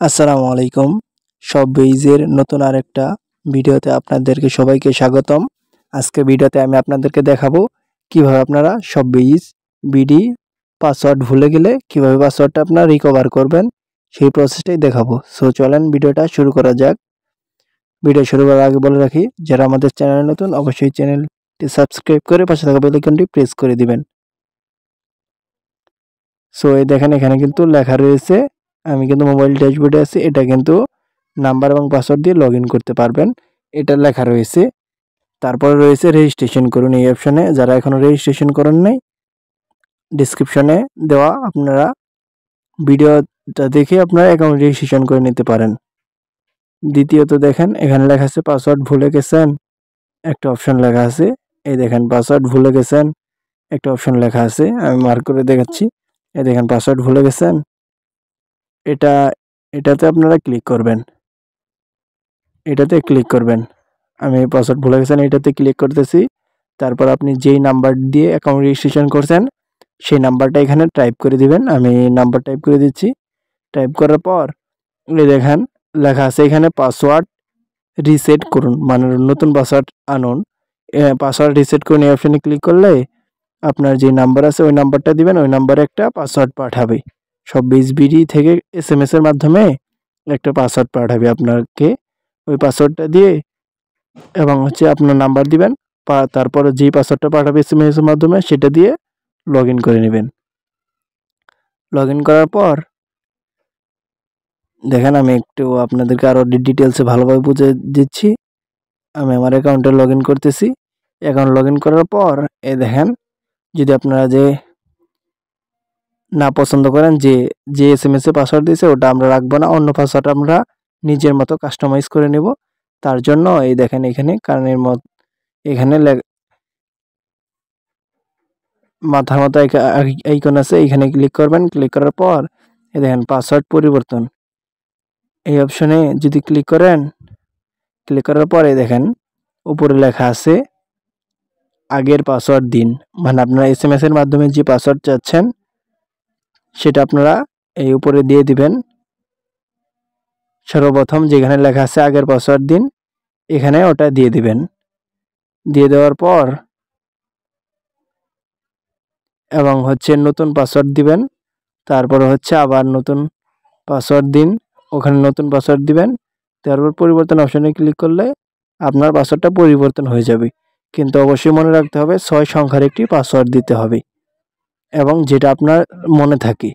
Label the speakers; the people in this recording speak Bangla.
Speaker 1: আসসালামু আলাইকুম। সব বেইজের নতুন আরেকটা ভিডিওতে আপনাদেরকে সবাইকে স্বাগতম। আজকে ভিডিওতে আমি আপনাদেরকে দেখাবো কিভাবে আপনারা সব বেইজ বিডি পাসওয়ার্ড ভুলে গেলে কিভাবে পাসওয়ার্ডটা আপনারা রিকভার করবেন সেই প্রসেসটাই দেখাবো। সো চলেন ভিডিওটা শুরু করা যাক। ভিডিও শুরু করার আগে বলে রাখি, যারা আমাদের চ্যানেলে নতুন অবশ্যই চ্যানেলটি সাবস্ক্রাইব করে পাশে থাকা বেল আইকনটি প্রেস করে দিবেন। সো এই দেখেন এখানে কিন্তু লেখা রয়েছে, আমি কিন্তু মোবাইল ড্যাশবোর্ডে আছি, এটা কিন্তু নাম্বার এবং পাসওয়ার্ড দিয়ে লগ ইন করতে পারবেন, এটা লেখা রয়েছে। তারপরে রয়েছে রেজিস্ট্রেশন করুন এই অপশানে। যারা এখনও রেজিস্ট্রেশন করেন নাই, ডিসক্রিপশনে দেওয়া আপনারা ভিডিওটা দেখে আপনারা অ্যাকাউন্ট রেজিস্ট্রেশন করে নিতে পারেন। দ্বিতীয়ত দেখেন এখানে লেখা আছে পাসওয়ার্ড ভুলে গেছেন, একটা অপশন লেখা আছে। এই দেখেন পাসওয়ার্ড ভুলে গেছেন, একটা অপশন লেখা আছে, আমি মার্ক করে দেখাচ্ছি। এই দেখেন পাসওয়ার্ড ভুলে গেছেন, এটাতে আপনারা ক্লিক করবেন, এটাতে ক্লিক করবেন। আমি পাসওয়ার্ড ভুলে গেছেন এটাতে ক্লিক করতেছি। তারপর আপনি যেই নাম্বার দিয়ে অ্যাকাউন্ট রেজিস্ট্রেশন করছেন সেই নাম্বারটা এখানে টাইপ করে দিবেন। আমি নাম্বার টাইপ করে দিচ্ছি। টাইপ করার পর এই দেখেন লেখা আছে এখানে পাসওয়ার্ড রিসেট করুন, মানে নতুন পাসওয়ার্ড আনুন। পাসওয়ার্ড রিসেট করুন এই অপশানে ক্লিক করলে আপনার যে নাম্বার আছে ওই নাম্বারটা দিবেন, ওই নাম্বারে একটা পাসওয়ার্ড পাঠাবে। সব বিডি থেকে SMS এর মাধ্যমে একটা পাসওয়ার্ড পাঠাবে আপনাকে। ওই পাসওয়ার্ডটা দিয়ে এবং আপনার নাম্বার দিবেন, তারপরে যেই পাসওয়ার্ডটা পাঠাবে SMS এর মাধ্যমে সেটা দিয়ে লগ ইন করে নেবেন। লগ ইন করার পর দেখেন আমি একটু আপনাদেরকে আরও ডিটেলসে ভালোভাবে বুঝে দিচ্ছি। আমি আমার অ্যাকাউন্টে লগ ইন করতেছি। অ্যাকাউন্ট লগ ইন করার পর এই দেখেন, যদি আপনারা যে না পছন্দ করেন যে SMS এ পাসওয়ার্ড দিয়েছে ওটা আমরা রাখবো না, অন্য পাসওয়ার্ড আমরা নিজের মতো কাস্টমাইজ করে নেব। তার জন্য এই দেখেন এখানে কারণের এখানে মাথার মতো আইকন আছে, এখানে ক্লিক করবেন। ক্লিক করার পর এই দেখেন পাসওয়ার্ড পরিবর্তন এই অপশনে যদি ক্লিক করেন, ক্লিক করার পরে দেখেন উপরে লেখা আছে আগের পাসওয়ার্ড দিন, মানে আপনারা SMS এর মাধ্যমে যে পাসওয়ার্ড চাচ্ছেন সেটা আপনারা এই উপরে দিয়ে দিবেন। সর্বপ্রথম যেখানে লেখা আছে আগের পাসওয়ার্ড দিন, এখানে ওটা দিয়ে দিবেন। দিয়ে দেওয়ার পর এবং নতুন পাসওয়ার্ড দিবেন। তারপর আবার নতুন পাসওয়ার্ড দিন, ওখানে নতুন পাসওয়ার্ড দিবেন। তারপর পরিবর্তন অপশনে ক্লিক করলে আপনার পাসওয়ার্ডটা পরিবর্তন হয়ে যাবে। কিন্তু অবশ্যই মনে রাখতে হবে 6 সংখ্যার একটি পাসওয়ার্ড দিতে হবে এবং যেটা আপনার মনে থাকে।